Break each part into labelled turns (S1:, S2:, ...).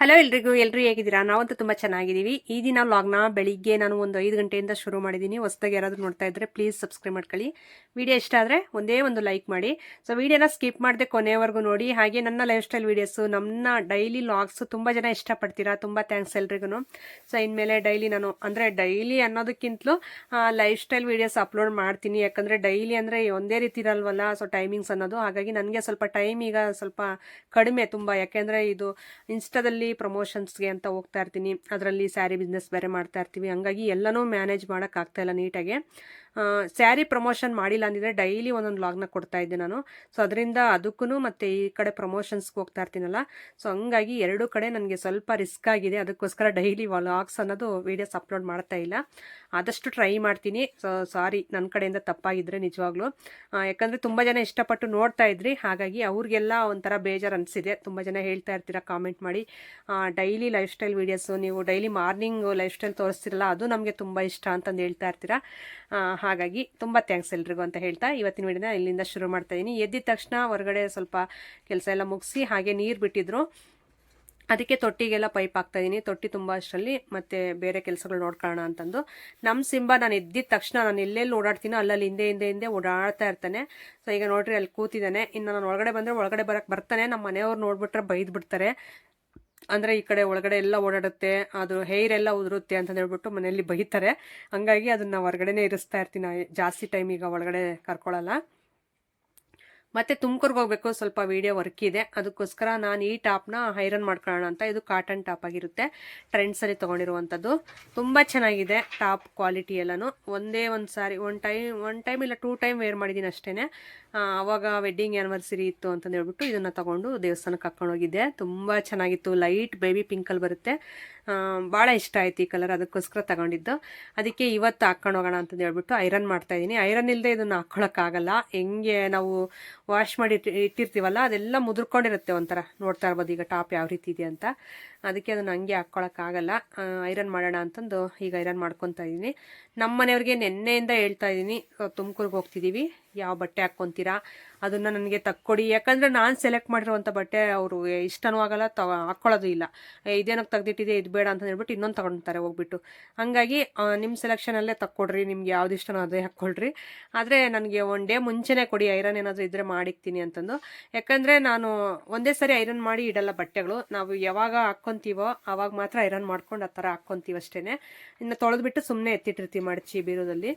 S1: Hello ಎಲ್ರಿಗೂ ಹೇಗಿದ್ದೀರಾ? ನಾವಂತೂ ತುಂಬ ಚೆನ್ನಾಗಿದ್ದೀವಿ. ಈ ದಿನ ವ್ಲಾಗ್ನ ಬೆಳಿಗ್ಗೆ ನಾನು ಒಂದು 5 ಗಂಟೆಯಿಂದ ಶುರು ಮಾಡಿದ್ದೀನಿ. ಹೊಸದಾಗಿ ಯಾರಾದರೂ ನೋಡ್ತಾ ಇದ್ದರೆ ಪ್ಲೀಸ್ ಸಬ್ಸ್ಕ್ರೈಬ್ ಮಾಡ್ಕೊಳ್ಳಿ. ವಿಡಿಯೋ ಇಷ್ಟ ಆದರೆ ಒಂದೇ ಒಂದು ಲೈಕ್ ಮಾಡಿ. ಸೊ ವಿಡಿಯೋನ ಸ್ಕಿಪ್ ಮಾಡದೆ ಕೊನೆವರೆಗೂ ನೋಡಿ. ಹಾಗೆ ನನ್ನ ಲೈಫ್ ಸ್ಟೈಲ್ ವೀಡಿಯೋಸು, ನನ್ನ ಡೈಲಿ ವ್ಲಾಗ್ಸು ತುಂಬ ಜನ ಇಷ್ಟಪಡ್ತೀರಾ. ತುಂಬ ಥ್ಯಾಂಕ್ಸ್ ಎಲ್ರಿಗೂ. ಸೊ ಇನ್ಮೇಲೆ ಡೈಲಿ ನಾನು ಅಂದರೆ ಡೈಲಿ ಅನ್ನೋದಕ್ಕಿಂತಲೂ ಲೈಫ್ ಸ್ಟೈಲ್ ವೀಡಿಯೋಸ್ ಅಪ್ಲೋಡ್ ಮಾಡ್ತೀನಿ. ಯಾಕಂದರೆ ಡೈಲಿ ಅಂದರೆ ಒಂದೇ ರೀತಿ ಇರಲ್ವಲ್ಲ, ಸೊ ಟೈಮಿಂಗ್ಸ್ ಅನ್ನೋದು. ಹಾಗಾಗಿ ನನಗೆ ಸ್ವಲ್ಪ ಟೈಮ್ ಈಗ ಸ್ವಲ್ಪ ಕಡಿಮೆ ತುಂಬ. ಯಾಕೆಂದರೆ ಇದು ಇನ್ಸ್ಟಾದಲ್ಲಿ ಪ್ರಮೋಷನ್ಸ್ಗೆ ಅಂತ ಹೋಗ್ತಾ ಇರ್ತೀನಿ, ಅದರಲ್ಲಿ ಸ್ಯಾರಿ ಬಿಸ್ನೆಸ್ ಬೇರೆ ಮಾಡ್ತಾ ಇರ್ತೀವಿ. ಹಂಗಾಗಿ ಎಲ್ಲನೂ ಮ್ಯಾನೇಜ್ ಮಾಡೋಕ್ಕಾಗ್ತಾ ಇಲ್ಲ ನೀಟಾಗಿ. ಸ್ಯಾರಿ ಪ್ರಮೋಷನ್ ಮಾಡಿಲ್ಲ ಅಂದಿದ್ರೆ ಡೈಲಿ ಒಂದೊಂದು ವ್ಲಾಗ್ನ ಕೊಡ್ತಾ ಇದ್ದೆ ನಾನು. ಸೊ ಅದರಿಂದ ಅದಕ್ಕೂ ಮತ್ತು ಈ ಕಡೆ ಪ್ರಮೋಷನ್ಸ್ಗೆ ಹೋಗ್ತಾ ಇರ್ತೀನಲ್ಲ, ಸೊ ಹಂಗಾಗಿ ಎರಡೂ ಕಡೆ ನನಗೆ ಸ್ವಲ್ಪ ರಿಸ್ಕ್ ಆಗಿದೆ. ಅದಕ್ಕೋಸ್ಕರ ಡೈಲಿ ವ್ಲಾಗ್ಸ್ ಅನ್ನೋದು ವೀಡಿಯೋಸ್ ಅಪ್ಲೋಡ್ ಮಾಡ್ತಾ ಇಲ್ಲ. ಆದಷ್ಟು ಟ್ರೈ ಮಾಡ್ತೀನಿ. ಸೊ ಸಾರಿ ನನ್ನ ಕಡೆಯಿಂದ ತಪ್ಪಾಗಿದ್ದರೆ ನಿಜವಾಗ್ಲೂ. ಯಾಕಂದರೆ ತುಂಬ ಜನ ಇಷ್ಟಪಟ್ಟು ನೋಡ್ತಾ ಇದ್ರಿ, ಹಾಗಾಗಿ ಅವ್ರಿಗೆಲ್ಲ ಒಂಥರ ಬೇಜಾರು ಅನಿಸಿದೆ. ತುಂಬ ಜನ ಹೇಳ್ತಾ ಇರ್ತೀರಾ ಕಾಮೆಂಟ್ ಮಾಡಿ, ಡೈಲಿ ಲೈಫ್ ಸ್ಟೈಲ್ ವೀಡಿಯೋಸು, ನೀವು ಡೈಲಿ ಮಾರ್ನಿಂಗ್ ಲೈಫ್ ಸ್ಟೈಲ್ ತೋರಿಸ್ತಿರಲ್ಲ, ಅದು ನಮಗೆ ತುಂಬ ಇಷ್ಟ ಅಂತಂದು ಹೇಳ್ತಾ ಇರ್ತೀರಾ. ಹಾಗಾಗಿ ತುಂಬ ಥ್ಯಾಂಕ್ಸ್ ಎಲ್ರಿಗೂ ಅಂತ ಹೇಳ್ತಾ ಇವತ್ತಿನ ವಿಡಿಯೋನ ಇಲ್ಲಿಂದ ಶುರು ಮಾಡ್ತಾ ಇದ್ದೀನಿ. ಎದ್ದಿದ ತಕ್ಷಣ ಹೊರಗಡೆ ಸ್ವಲ್ಪ ಕೆಲಸ ಎಲ್ಲ ಮುಗಿಸಿ ಹಾಗೆ ನೀರು ಬಿಟ್ಟಿದ್ರು, ಅದಕ್ಕೆ ತೊಟ್ಟಿಗೆಲ್ಲ ಪೈಪ್ ಹಾಕ್ತಾಯಿದ್ದೀನಿ. ತೊಟ್ಟಿ ತುಂಬ ಅಷ್ಟರಲ್ಲಿ ಮತ್ತು ಬೇರೆ ಕೆಲಸಗಳು ನೋಡ್ಕೊಳ್ಳೋಣ ಅಂತಂದು. ನಮ್ಮ ಸಿಂಬ ನಾನು ಎದ್ದಿದ ತಕ್ಷಣ ನಾನು ಎಲ್ಲೆಲ್ಲಿ ಓಡಾಡ್ತೀನೋ ಅಲ್ಲಲ್ಲಿ ಹಿಂದೆ ಓಡಾಡ್ತಾ ಇರ್ತಾನೆ. ಸೊ ಈಗ ನೋಡ್ರಿ ಅಲ್ಲಿ ಕೂತಿದ್ದಾನೆ. ಇನ್ನು ನಾನು ಒಳಗಡೆ ಬಂದರೆ ಒಳಗಡೆ ಬರೋಕ್ಕೆ ಬರ್ತಾನೆ. ನಮ್ಮ ಮನೆಯವ್ರು ನೋಡ್ಬಿಟ್ರೆ ಬೈದು ಬಿಡ್ತಾರೆ. ಅಂದರೆ ಈ ಕಡೆ ಒಳಗಡೆ ಎಲ್ಲ ಓಡಾಡುತ್ತೆ, ಅದು ಹೇರ್ ಎಲ್ಲ ಉದುರುತ್ತೆ ಅಂತ ಹೇಳ್ಬಿಟ್ಟು ಮನೆಯಲ್ಲಿ ಬೈತಾರೆ. ಹಂಗಾಗಿ ಅದನ್ನು ಹೊರಗಡೆನೇ ಇರಿಸ್ತಾ ಇರ್ತೀನಿ. ಜಾಸ್ತಿ ಟೈಮ್ ಈಗ ಒಳಗಡೆ ಕರ್ಕೊಳ್ಳಲ್ಲ. ಮತ್ತು ತುಮಕೂರ್ಗೆ ಹೋಗಬೇಕು, ಸ್ವಲ್ಪ ವೀಡಿಯೋ ವರ್ಕ್ ಇದೆ. ಅದಕ್ಕೋಸ್ಕರ ನಾನು ಈ ಟಾಪ್ನ ಐರನ್ ಮಾಡ್ಕೊಳ್ಳೋಣ ಅಂತ. ಇದು ಕಾಟನ್ ಟಾಪ್ ಆಗಿರುತ್ತೆ, ಟ್ರೆಂಡ್ಸಲ್ಲಿ ತೊಗೊಂಡಿರುವಂಥದ್ದು. ತುಂಬ ಚೆನ್ನಾಗಿದೆ ಟಾಪ್ ಕ್ವಾಲಿಟಿ ಎಲ್ಲನೂ. ಒಂದೇ ಒಂದು ಸಾರಿ ಒನ್ ಟೈಮ್ ಇಲ್ಲ 2 ಟೈಮ್ ವೇರ್ ಮಾಡಿದ್ದೀನಿ ಅಷ್ಟೇ. ಆವಾಗ ವೆಡ್ಡಿಂಗ್ ಆ್ಯನಿವರ್ಸರಿ ಇತ್ತು ಅಂತಂದು ಹೇಳ್ಬಿಟ್ಟು ಇದನ್ನು ತೊಗೊಂಡು ದೇವಸ್ಥಾನಕ್ಕೆ ಹಾಕ್ಕೊಂಡೋಗಿದ್ದೆ. ತುಂಬ ಚೆನ್ನಾಗಿತ್ತು. ಲೈಟ್ ಬೇಬಿ ಪಿಂಕಲ್ಲಿ ಬರುತ್ತೆ. ಭಾಳ ಇಷ್ಟ ಆಯ್ತು ಈ ಕಲರ್, ಅದಕ್ಕೋಸ್ಕರ ತಗೊಂಡಿದ್ದು. ಅದಕ್ಕೆ ಇವತ್ತು ಹಾಕ್ಕೊಂಡು ಹೋಗೋಣ ಅಂತಂದು ಹೇಳ್ಬಿಟ್ಟು ಐರನ್ ಮಾಡ್ತಾಯಿದ್ದೀನಿ. ಐರನ್ ಇಲ್ಲದೆ ಇದನ್ನು ಹಾಕ್ಕೊಳ್ಳೋಕ್ಕಾಗಲ್ಲ. ಹೆಂಗೆ ನಾವು ವಾಶ್ ಮಾಡಿ ಇಟ್ಟಿರ್ತೀವಲ್ಲ, ಅದೆಲ್ಲ ಮುದುರ್ಕೊಂಡಿರುತ್ತೆ ಒಂಥರ. ನೋಡ್ತಾ ಇರ್ಬೋದು ಈಗ ಟಾಪ್ ಯಾವ ರೀತಿ ಇದೆ ಅಂತ. ಅದಕ್ಕೆ ಅದನ್ನು ಹಂಗೆ ಹಾಕ್ಕೊಳಕ್ಕಾಗಲ್ಲ. ಐರನ್ ಮಾಡೋಣ ಅಂತಂದು ಈಗ ಐರನ್ ಮಾಡ್ಕೊತಾ ಇದ್ದೀನಿ. ನಮ್ಮ ಮನೆಯವ್ರಿಗೆ ನೆನ್ನೆಯಿಂದ ಹೇಳ್ತಾ ಇದ್ದೀನಿ, ತುಮಕೂರ್ಗೆ ಹೋಗ್ತಿದ್ದೀವಿ, ಯಾವ ಬಟ್ಟೆ ಹಾಕ್ಕೊತೀರಾ ಅದನ್ನು ನನಗೆ ತಕ್ಕೊಡಿ. ಯಾಕಂದರೆ ನಾನು ಸೆಲೆಕ್ಟ್ ಮಾಡಿರುವಂಥ ಬಟ್ಟೆ ಅವರು ಇಷ್ಟನೂ ಆಗಲ್ಲ, ಹಾಕ್ಕೊಳ್ಳೋದು ಇಲ್ಲ. ಇದೇನಕ್ಕೆ ತೆಗ್ದಿಟ್ಟಿದೆ, ಇದು ಬೇಡ ಅಂತ ಹೇಳ್ಬಿಟ್ಟು ಇನ್ನೊಂದು ತೊಗೊಳ್ತಾರೆ ಹೋಗ್ಬಿಟ್ಟು. ಹಾಗಾಗಿ ನಿಮ್ಮ ಸೆಲೆಕ್ಷನಲ್ಲೇ ತಕ್ಕೊಡ್ರಿ, ನಿಮ್ಗೆ ಯಾವ್ದು ಇಷ್ಟನೋ ಅದೇ ಹಾಕ್ಕೊಳ್ರಿ. ಆದರೆ ನನಗೆ 1 ಡೇ ಮುಂಚೆನೇ ಕೊಡಿ, ಐರನ್ ಏನಾದರೂ ಇದ್ದರೆ ಮಾಡಿಕ್ತೀನಿ ಅಂತಂದು. ಯಾಕಂದರೆ ನಾನು ಒಂದೇ ಸರಿ ಐರನ್ ಮಾಡಿ ಇಡಲ್ಲ ಬಟ್ಟೆಗಳು. ನಾವು ಯಾವಾಗ ಹಾಕ್ಕೊತೀವೋ ಆವಾಗ ಮಾತ್ರ ಐರನ್ ಮಾಡ್ಕೊಂಡು ಆ ಥರ ಹಾಕ್ಕೊತೀವಿ ಅಷ್ಟೇ. ಇನ್ನು ತೊಳೆದ್ಬಿಟ್ಟು ಸುಮ್ಮನೆ ಎತ್ತಿಟ್ಟಿರ್ತೀವಿ ಮಡಚಿ ಬೀರೋದಲ್ಲಿ.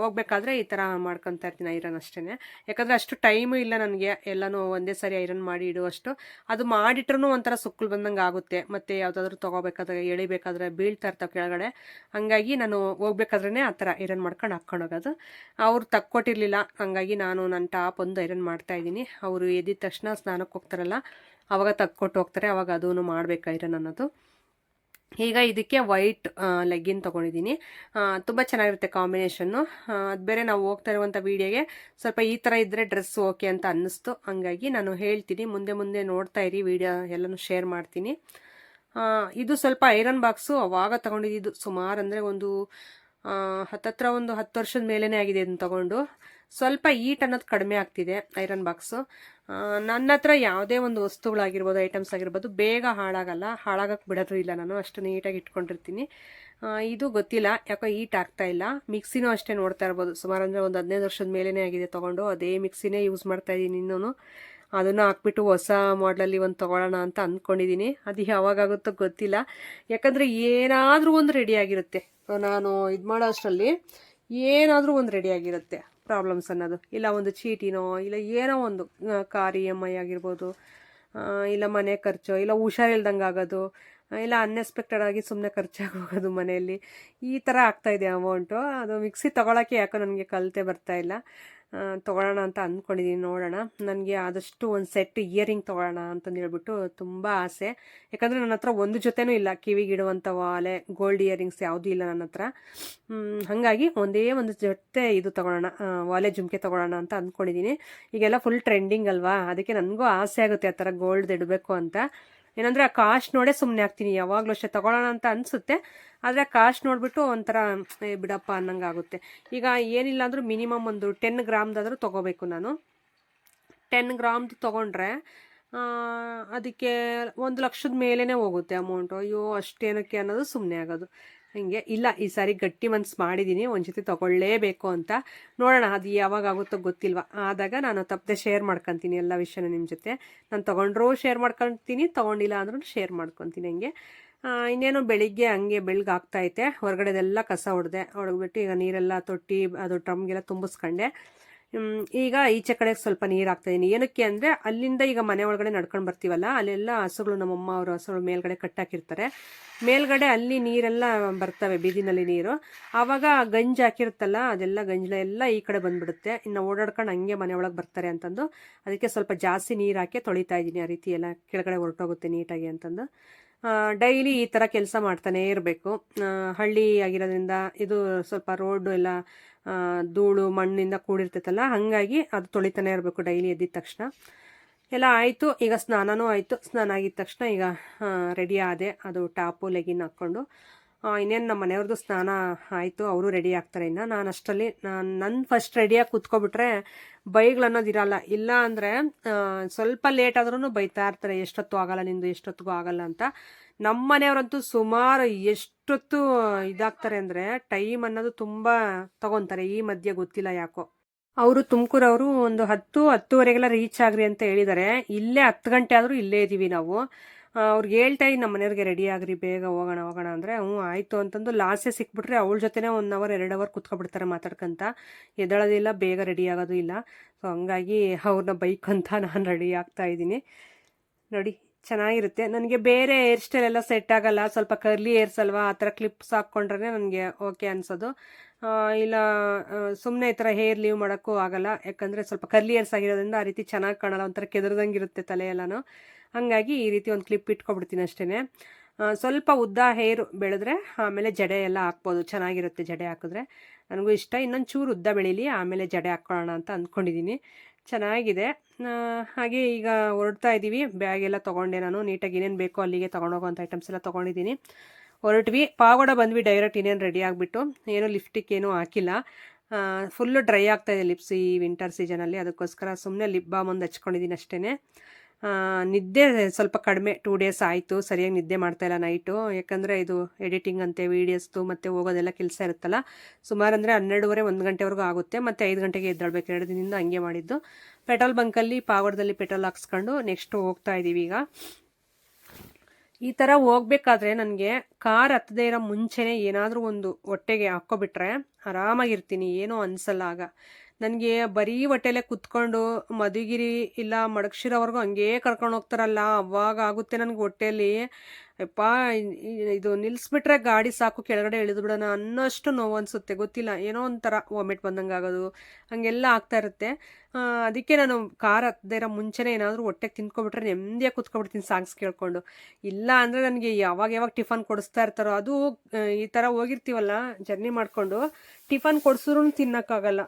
S1: ಹೋಗ್ಬೇಕಾದ್ರೆ ಈ ಥರ ಮಾಡ್ಕೊತಾ ಇರ್ತೀನಿ ಐರನ್ ಅಷ್ಟೇ. ಯಾಕಂದರೆ ಅಷ್ಟು ಟೈಮು ಇಲ್ಲ ನನಗೆ ಎಲ್ಲನೂ ಒಂದೇ ಸಾರಿ ಐರನ್ ಮಾಡಿ ಇಡುವಷ್ಟು. ಅದು ಮಾಡಿಟ್ರೂ ಒಂಥರ ಸುಕ್ಕಲು ಬಂದಂಗೆ ಆಗುತ್ತೆ. ಮತ್ತು ಯಾವುದಾದ್ರೂ ತೊಗೋಬೇಕಾದ್ರೆ ಎಳಿಬೇಕಾದ್ರೆ ಬೀಳ್ತಾ ಇರ್ತಾವೆ ಕೆಳಗಡೆ. ಹಾಗಾಗಿ ನಾನು ಹೋಗ್ಬೇಕಾದ್ರೇ ಆ ಥರ ಐರನ್ ಮಾಡ್ಕೊಂಡು ಹಾಕ್ಕೊಂಡೋಗೋದು. ಅವ್ರು ತಕ್ಕೊಟ್ಟಿರಲಿಲ್ಲ, ಹಾಗಾಗಿ ನಾನು ನನ್ನ ಟಾಪ್ ಒಂದು ಐರನ್ ಮಾಡ್ತಾಯಿದ್ದೀನಿ. ಅವರು ಎದ್ದಿದ ತಕ್ಷಣ ಸ್ನಾನಕ್ಕೆ ಹೋಗ್ತಾರಲ್ಲ, ಆವಾಗ ತಕ್ಕೊಟ್ಟು ಹೋಗ್ತಾರೆ, ಆವಾಗ ಅದೂ ಮಾಡಬೇಕು ಐರನ್ ಅನ್ನೋದು. ಈಗ ಇದಕ್ಕೆ ವೈಟ್ ಲೆಗ್ಗಿನ್ ತೊಗೊಂಡಿದ್ದೀನಿ. ತುಂಬ ಚೆನ್ನಾಗಿರುತ್ತೆ ಕಾಂಬಿನೇಷನ್ನು. ಅದು ಬೇರೆ ನಾವು ಹೋಗ್ತಾ ಇರುವಂಥ ವೀಡಿಯೋಗೆ ಸ್ವಲ್ಪ ಈ ಥರ ಇದ್ದರೆ ಡ್ರೆಸ್ ಓಕೆ ಅಂತ ಅನ್ನಿಸ್ತು. ಹಂಗಾಗಿ ನಾನು ಹೇಳ್ತೀನಿ, ಮುಂದೆ ನೋಡ್ತಾ ಇರಿ, ವೀಡಿಯೋ ಎಲ್ಲನೂ ಶೇರ್ ಮಾಡ್ತೀನಿ. ಇದು ಸ್ವಲ್ಪ ಐರನ್ ಬಾಕ್ಸು ಅವಾಗ ತೊಗೊಂಡಿದ್ದು, ಸುಮಾರು ಅಂದರೆ ಒಂದು ಹತ್ತತ್ರ ಒಂದು 10 ವರ್ಷದ ಮೇಲೇ ಆಗಿದೆ ಇದನ್ನು ತೊಗೊಂಡು. ಸ್ವಲ್ಪ ಈಟ್ ಅನ್ನೋದು ಕಡಿಮೆ ಆಗ್ತಿದೆ ಐರನ್ ಬಾಕ್ಸು. ನನ್ನ ಹತ್ರ ಯಾವುದೇ ಒಂದು ವಸ್ತುಗಳಾಗಿರ್ಬೋದು, ಐಟಮ್ಸ್ ಆಗಿರ್ಬೋದು, ಬೇಗ ಹಾಳಾಗಲ್ಲ, ಹಾಳಾಗಕ್ಕೆ ಬಿಡೋದು ಇಲ್ಲ. ನಾನು ಅಷ್ಟು ನೀಟಾಗಿ ಇಟ್ಕೊಂಡಿರ್ತೀನಿ. ಇದು ಗೊತ್ತಿಲ್ಲ ಯಾಕೋ ಈಟ್ ಆಗ್ತಾ ಇಲ್ಲ. ಮಿಕ್ಸಿನೂ ಅಷ್ಟೇ ನೋಡ್ತಾ ಇರ್ಬೋದು, ಸುಮಾರು ಅಂದರೆ ಒಂದು 15 ವರ್ಷದ ಮೇಲೇ ಆಗಿದೆ ತೊಗೊಂಡು. ಅದೇ ಮಿಕ್ಸಿನೇ ಯೂಸ್ ಮಾಡ್ತಾಯಿದ್ದೀನಿ ಇನ್ನೂ. ಅದನ್ನು ಹಾಕ್ಬಿಟ್ಟು ಹೊಸ ಮಾಡಲಲ್ಲಿ ಒಂದು ತೊಗೊಳ್ಳೋಣ ಅಂತ ಅಂದ್ಕೊಂಡಿದ್ದೀನಿ. ಅದು ಯಾವಾಗಾಗುತ್ತೋ ಗೊತ್ತಿಲ್ಲ. ಯಾಕಂದರೆ ಏನಾದರೂ ಒಂದು ರೆಡಿಯಾಗಿರುತ್ತೆ. ನಾನು ಇದು ಮಾಡೋ ಅಷ್ಟರಲ್ಲಿ ಏನಾದರೂ ಒಂದು ರೆಡಿಯಾಗಿರುತ್ತೆ ಪ್ರಾಬ್ಲಮ್ಸ್ ಅನ್ನೋದು. ಇಲ್ಲ ಒಂದು ಚೀಟಿನೋ, ಇಲ್ಲ ಏನೋ ಒಂದು ಕಾರ್ EMI ಆಗಿರ್ಬೋದು, ಇಲ್ಲ ಮನೆ ಖರ್ಚು, ಇಲ್ಲ ಹುಷಾರಿಲ್ದಂಗೆ ಆಗೋದು, ಇಲ್ಲ ಅನ್ಎಕ್ಸ್ಪೆಕ್ಟೆಡ್ ಆಗಿ ಸುಮ್ಮನೆ ಖರ್ಚಾಗೋಗೋದು ಮನೆಯಲ್ಲಿ. ಈ ಥರ ಆಗ್ತಾಯಿದೆ ಅಮೌಂಟು. ಅದು ಮಿಕ್ಸಿ ತೊಗೊಳಕ್ಕೆ ಯಾಕೋ ನನಗೆ ಕಲಿತೆ ಬರ್ತಾಯಿಲ್ಲ. ತೊಗೊಳ್ಳೋಣ ಅಂತ ಅಂದ್ಕೊಂಡಿದ್ದೀನಿ, ನೋಡೋಣ. ನನಗೆ ಆದಷ್ಟು ಒಂದು ಸೆಟ್ ಇಯರಿಂಗ್ ತೊಗೊಳ್ಳೋಣ ಅಂತಂದು ಹೇಳ್ಬಿಟ್ಟು ತುಂಬ ಆಸೆ. ಯಾಕಂದರೆ ನನ್ನ ಹತ್ರ ಒಂದು ಜೊತೆನೂ ಇಲ್ಲ ಕಿವಿಗಿಡುವಂಥ ವಾಲೆ ಗೋಲ್ಡ್ ಇಯರಿಂಗ್ಸ್ ಯಾವುದೂ ಇಲ್ಲ ನನ್ನ ಹತ್ರ. ಹಾಗಾಗಿ ಒಂದೇ ಒಂದು ಜೊತೆ ಇದು ತೊಗೊಳ್ಳೋಣ, ವಾಲೆ ಜುಮ್ಕೆ ತೊಗೊಳ್ಳೋಣ ಅಂತ ಅಂದ್ಕೊಂಡಿದ್ದೀನಿ. ಈಗೆಲ್ಲ ಫುಲ್ ಟ್ರೆಂಡಿಂಗ್ ಅಲ್ವಾ, ಅದಕ್ಕೆ ನನಗೂ ಆಸೆ ಆಗುತ್ತೆ ಆ ಥರ ಗೋಲ್ಡ್ ಇಡಬೇಕು ಅಂತ. ಏನಂದರೆ ಆ ಕಾಸ್ಟ್ ನೋಡೇ ಸುಮ್ಮನೆ ಆಗ್ತೀನಿ. ಯಾವಾಗಲೂ ಅಷ್ಟೇ ತೊಗೊಳ್ಳೋಣ ಅಂತ ಅನಿಸುತ್ತೆ, ಆದರೆ ಕಾಸ್ಟ್ ನೋಡಿಬಿಟ್ಟು ಒಂಥರ ಬಿಡಪ್ಪ ಅನ್ನಂಗೆ ಆಗುತ್ತೆ. ಈಗ ಏನಿಲ್ಲ ಅಂದರೂ ಮಿನಿಮಮ್ ಒಂದು 10 ಗ್ರಾಮ್ದಾದರೂ ತೊಗೋಬೇಕು ನಾನು. 10 ಗ್ರಾಮ್ದು ತೊಗೊಂಡ್ರೆ ಅದಕ್ಕೆ 1,00,000 ಮೇಲೇ ಹೋಗುತ್ತೆ ಅಮೌಂಟು. ಅಯ್ಯೋ ಅಷ್ಟೇನಕ್ಕೆ ಅನ್ನೋದು ಸುಮ್ಮನೆ ಆಗೋದು. ಹಂಗೆ ಇಲ್ಲ, ಈ ಸಾರಿ ಗಟ್ಟಿ ಮನ್ಸು ಮಾಡಿದ್ದೀನಿ ಒಂದು ಜೊತೆ ತೊಗೊಳ್ಳೇಬೇಕು ಅಂತ. ನೋಡೋಣ ಅದು ಯಾವಾಗ ಆಗುತ್ತೋ ಗೊತ್ತಿಲ್ವ. ಆದಾಗ ನಾನು ತಪ್ಪದೆ ಶೇರ್ ಮಾಡ್ಕೊತೀನಿ ಎಲ್ಲ ವಿಷಯನ ನಿಮ್ಮ ಜೊತೆ. ನಾನು ತೊಗೊಂಡ್ರೂ ಶೇರ್ ಮಾಡ್ಕೊತೀನಿ, ತೊಗೊಂಡಿಲ್ಲ ಅಂದ್ರೂ ಶೇರ್ ಮಾಡ್ಕೊತೀನಿ ಹಂಗೆ. ಇನ್ನೇನು ಬೆಳಿಗ್ಗೆ ಹಂಗೆ ಬೆಳಗಾಗ್ತೈತೆ, ಹೊರಗಡೆದೆಲ್ಲ ಕಸ ಹೊಡೆದ್ಬಿಟ್ಟು ಈಗ ನೀರೆಲ್ಲ ತೊಟ್ಟಿ ಅದು ಡ್ರಮ್ಗೆಲ್ಲ ತುಂಬಿಸ್ಕೊಂಡೆ. ಈಗ ಈಚೆ ಕಡೆ ಸ್ವಲ್ಪ ನೀರು ಹಾಕ್ತಾಯಿದ್ದೀನಿ. ಏನಕ್ಕೆ ಅಂದರೆ ಅಲ್ಲಿಂದ ಈಗ ಮನೆ ಒಳಗಡೆ ನಡ್ಕೊಂಡು ಬರ್ತೀವಲ್ಲ, ಅಲ್ಲೆಲ್ಲ ಹಸುಗಳು, ನಮ್ಮಮ್ಮ ಅವರು ಹಸುಗಳು ಮೇಲ್ಗಡೆ ಕಟ್ಟಾಕಿರ್ತಾರೆ. ಮೇಲ್ಗಡೆ ಅಲ್ಲಿ ನೀರೆಲ್ಲ ಬರ್ತವೆ, ಬೀದಿನಲ್ಲಿ ನೀರು. ಆವಾಗ ಗಂಜು ಹಾಕಿರುತ್ತಲ್ಲ, ಅದೆಲ್ಲ ಗಂಜಲೆಲ್ಲ ಈ ಕಡೆ ಬಂದುಬಿಡುತ್ತೆ. ಇನ್ನು ಓಡಾಡ್ಕೊಂಡು ಹಂಗೆ ಮನೆ ಒಳಗೆ ಬರ್ತಾರೆ ಅಂತಂದು ಅದಕ್ಕೆ ಸ್ವಲ್ಪ ಜಾಸ್ತಿ ನೀರು ಹಾಕಿ ತೊಳಿತಾ ಇದ್ದೀನಿ. ಆ ರೀತಿ ಎಲ್ಲ ಕೆಳಗಡೆ ಹೊರಟೋಗುತ್ತೆ ನೀಟಾಗಿ ಅಂತಂದು. ಡೈಲಿ ಈ ಥರ ಕೆಲಸ ಮಾಡ್ತಾನೇ ಇರಬೇಕು. ಹಳ್ಳಿ ಆಗಿರೋದ್ರಿಂದ ಇದು ಸ್ವಲ್ಪ ರೋಡು ಎಲ್ಲ ಧೂಳು ಮಣ್ಣಿಂದ ಕೂಡಿರ್ತೈತಲ್ಲ, ಹಾಗಾಗಿ ಅದು ತೊಳಿತಾನೆ ಇರಬೇಕು ಡೈಲಿ ಎದ್ದಿದ ತಕ್ಷಣ. ಎಲ್ಲ ಆಯಿತು, ಈಗ ಸ್ನಾನನೂ ಆಯಿತು. ಸ್ನಾನ ಆಗಿದ ತಕ್ಷಣ ಈಗ ರೆಡಿ ಆದೆ, ಅದು ಟಾಪು ಲೆಗಿನ್ ಹಾಕ್ಕೊಂಡು. ಇನ್ನೇನು ನಮ್ಮ ಮನೆಯವ್ರದ್ದು ಸ್ನಾನ ಆಯಿತು, ಅವರು ರೆಡಿ ಆಗ್ತಾರೆ. ಇನ್ನು ನಾನು ಅಷ್ಟರಲ್ಲಿ ನನ್ನ ಫಸ್ಟ್ ರೆಡಿಯಾಗಿ ಕೂತ್ಕೊಬಿಟ್ರೆ ಬೈಗಳು ಅನ್ನೋದಿರಲ್ಲ. ಇಲ್ಲ ಅಂದರೆ ಸ್ವಲ್ಪ ಲೇಟ್ ಆದ್ರೂ ಬೈತಾ ಇರ್ತಾರೆ, ಎಷ್ಟೊತ್ತು ಆಗಲ್ಲ ನಿಂದು, ಎಷ್ಟೊತ್ತಿಗೂ ಆಗಲ್ಲ ಅಂತ. ನಮ್ಮ ಮನೆಯವರಂತೂ ಸುಮಾರು ಎಷ್ಟೊತ್ತು ಇದಾಗ್ತಾರೆ ಅಂದರೆ ಟೈಮ್ ಅನ್ನೋದು ತುಂಬ ತಗೊತಾರೆ. ಈ ಮಧ್ಯೆ ಗೊತ್ತಿಲ್ಲ ಯಾಕೋ. ಅವರು ತುಮಕೂರವರು ಒಂದು 10-10:30ಗೆಲ್ಲ ರೀಚ್ ಆಗ್ರಿ ಅಂತ ಹೇಳಿದ್ದಾರೆ. ಇಲ್ಲೇ 10 ಗಂಟೆ ಆದರೂ ಇಲ್ಲೇ ಇದ್ದೀವಿ ನಾವು. ಅವ್ರಿಗೆ ಹೇಳ್ತಾ ಇದ್ದೀನಿ ನಮ್ಮ ಮನೆಯವ್ರಿಗೆ ರೆಡಿ ಆಗ್ರಿ, ಬೇಗ ಹೋಗೋಣ ಅಂದರೆ ಹ್ಞೂ ಆಯಿತು ಅಂತಂದು. ಲಾಸ್ಟೇ ಸಿಕ್ಬಿಟ್ರೆ ಅವಳ ಜೊತೆನೇ 1 ಅವರ್ 2 ಅವರ್ ಕುತ್ಕೊಬಿಡ್ತಾರೆ ಮಾತಾಡ್ಕೊಂತ. ಎದ್ದೇಳೋದಿಲ್ಲ, ಬೇಗ ರೆಡಿ ಆಗೋದು ಇಲ್ಲ. ಸೊ ಹಂಗಾಗಿ ಅವ್ರನ್ನ ಬೈಕಂತ ನಾನು ರೆಡಿ ಆಗ್ತಾ ಇದ್ದೀನಿ. ನೋಡಿ ಚೆನ್ನಾಗಿರುತ್ತೆ. ನನಗೆ ಬೇರೆ ಹೇರ್ ಸ್ಟೈಲ್ ಎಲ್ಲ ಸೆಟ್ ಆಗಲ್ಲ, ಸ್ವಲ್ಪ ಕರ್ಲಿ ಹೇರ್ಸ್ ಅಲ್ವಾ, ಆ ಥರ ಕ್ಲಿಪ್ಸ್ ಹಾಕ್ಕೊಂಡ್ರೆ ನನಗೆ ಓಕೆ ಅನ್ಸೋದು. ಇಲ್ಲ ಸುಮ್ಮನೆ ಈ ಥರ ಹೇರ್ ಲೀವ್ ಮಾಡೋಕ್ಕೂ ಆಗಲ್ಲ, ಯಾಕಂದರೆ ಸ್ವಲ್ಪ ಕರ್ಲಿ ಹೇರ್ಸ್ ಆಗಿರೋದ್ರಿಂದ ಆ ರೀತಿ ಚೆನ್ನಾಗಿ ಕಾಣಲ್ಲ, ಒಂಥರ ಕೆದರ್ದಂಗೆ ಇರುತ್ತೆ ತಲೆ ಎಲ್ಲನೂ. ಹಾಗಾಗಿ ಈ ರೀತಿ ಒಂದು ಕ್ಲಿಪ್ ಇಟ್ಕೊಬಿಡ್ತೀನಿ ಅಷ್ಟೇ. ಸ್ವಲ್ಪ ಉದ್ದ ಹೇರು ಬೆಳೆದ್ರೆ ಆಮೇಲೆ ಜಡೆ ಎಲ್ಲ ಹಾಕ್ಬೋದು, ಚೆನ್ನಾಗಿರುತ್ತೆ ಜಡೆ ಹಾಕಿದ್ರೆ. ನನಗೂ ಇಷ್ಟ. ಇನ್ನೊಂದು ಚೂರು ಉದ್ದ ಬೆಳೀಲಿ, ಆಮೇಲೆ ಜಡೆ ಹಾಕ್ಕೊಳ್ಳೋಣ ಅಂತ ಅಂದ್ಕೊಂಡಿದ್ದೀನಿ. ಚೆನ್ನಾಗಿದೆ. ಹಾಗೆ ಈಗ ಹೊರಡ್ತಾ ಇದ್ದೀವಿ. ಬ್ಯಾಗ್ ಎಲ್ಲ ತೊಗೊಂಡೆ ನಾನು, ನೀಟಾಗಿ ಏನೇನು ಬೇಕೋ ಅಲ್ಲಿಗೆ ತೊಗೊಂಡೋಗೋಂಥ ಐಟಮ್ಸ್ ಎಲ್ಲ ತೊಗೊಂಡಿದ್ದೀನಿ. ಹೊರಟ್ವಿ. ಪಾವಗಡ ಬಂದ್ವಿ ಡೈರೆಕ್ಟ್, ಇನ್ನೇನು ರೆಡಿ ಆಗಿಬಿಟ್ಟು. ಏನೂ ಲಿಫ್ಟಿಕ್ ಏನೂ ಹಾಕಿಲ್ಲ. ಫುಲ್ಲು ಡ್ರೈ ಆಗ್ತಾಯಿದೆ ಲಿಪ್ಸ್ ಈ ವಿಂಟರ್ ಸೀಸನಲ್ಲಿ, ಅದಕ್ಕೋಸ್ಕರ ಸುಮ್ಮನೆ ಲಿಪ್ ಬಾಮ್ ಒಂದು ಹಚ್ಕೊಂಡಿದ್ದೀನಿ ಅಷ್ಟೇ. ನಿದ್ದೆ ಸ್ವಲ್ಪ ಕಡಿಮೆ, 2 ಡೇಸ್ ಆಯಿತು, ಸರಿಯಾಗಿ ನಿದ್ದೆ ಮಾಡ್ತಾಯಿಲ್ಲ ನೈಟು. ಯಾಕಂದರೆ ಇದು ಎಡಿಟಿಂಗ್ ಅಂತೆ, ವೀಡಿಯೋಸ್ದು ಮತ್ತು ಹೋಗೋದೆಲ್ಲ ಕೆಲಸ ಇರುತ್ತಲ್ಲ. ಸುಮಾರು ಅಂದರೆ 12:30 1 ಗಂಟೆವರೆಗೂ ಆಗುತ್ತೆ. ಮತ್ತು 5 ಗಂಟೆಗೆ ಎದ್ದೇಳಬೇಕು. 2 ದಿನದಿಂದ ಹಂಗೆ ಮಾಡಿದ್ದು. ಪೆಟ್ರೋಲ್ ಬಂಕಲ್ಲಿ ಪಾವಗಡದಲ್ಲಿ ಪೆಟ್ರೋಲ್ ಹಾಕ್ಸ್ಕೊಂಡು ನೆಕ್ಸ್ಟ್ ಹೋಗ್ತಾ ಇದ್ದೀವಿ ಈಗ. ಈ ಥರ ಹೋಗ್ಬೇಕಾದ್ರೆ ನನಗೆ ಕಾರ್ ಹತ್ತದೇ ಇರೋ ಮುಂಚೆನೇ ಏನಾದರೂ ಒಂದು ಹೊಟ್ಟೆಗೆ ಹಾಕ್ಕೊಬಿಟ್ರೆ ಆರಾಮಾಗಿರ್ತೀನಿ, ಏನೂ ಅನಿಸಲ್ಲ ಆಗ. ನನಗೆ ಬರೀ ಹೊಟ್ಟೆಲೆ ಕುತ್ಕೊಂಡು ಮಧುಗಿರಿ ಇಲ್ಲ ಮಡಗಶಿರವರೆಗೂ ಹಂಗೇ ಕರ್ಕೊಂಡು ಹೋಗ್ತಾರಲ್ಲ, ಅವಾಗ ಆಗುತ್ತೆ ನನಗೆ ಹೊಟ್ಟೆಯಲ್ಲಿ. ಯಪ್ಪ ಇದು ನಿಲ್ಲಿಸ್ಬಿಟ್ರೆ ಗಾಡಿ ಸಾಕು, ಕೆಳಗಡೆ ಇಳಿದು ಬಿಡೋಣ ಅನ್ನೋಷ್ಟು ನೋವು ಅನಿಸುತ್ತೆ. ಗೊತ್ತಿಲ್ಲ, ಏನೋ ಒಂಥರ ವಾಮಿಟ್ ಬಂದಂಗೆ ಆಗೋದು ಹಾಗೆಲ್ಲ ಆಗ್ತಾ ಇರುತ್ತೆ. ಅದಕ್ಕೆ ನಾನು ಕಾರ್ ಹತ್ತದೇ ಇರೋ ಮುಂಚೆನೇ ಏನಾದರೂ ಹೊಟ್ಟೆಗೆ ತಿಂದ್ಕೊಬಿಟ್ರೆ ನೆಮ್ಮದಿಯಾಗಿ ಕುತ್ಕೊಬಿಡ್ತೀನಿ ಸಾಂಗ್ಸ್ ಕೇಳಿಕೊಂಡು. ಇಲ್ಲ ಅಂದರೆ ನನಗೆ ಯಾವಾಗ ಟಿಫನ್ ಕೊಡಿಸ್ತಾ ಇರ್ತಾರೋ, ಅದು ಈ ಥರ ಹೋಗಿರ್ತೀವಲ್ಲ ಜರ್ನಿ ಮಾಡಿಕೊಂಡು, ಟಿಫನ್ ಕೊಡಿಸಿದ್ರು ತಿನ್ನೋಕ್ಕಾಗಲ್ಲ.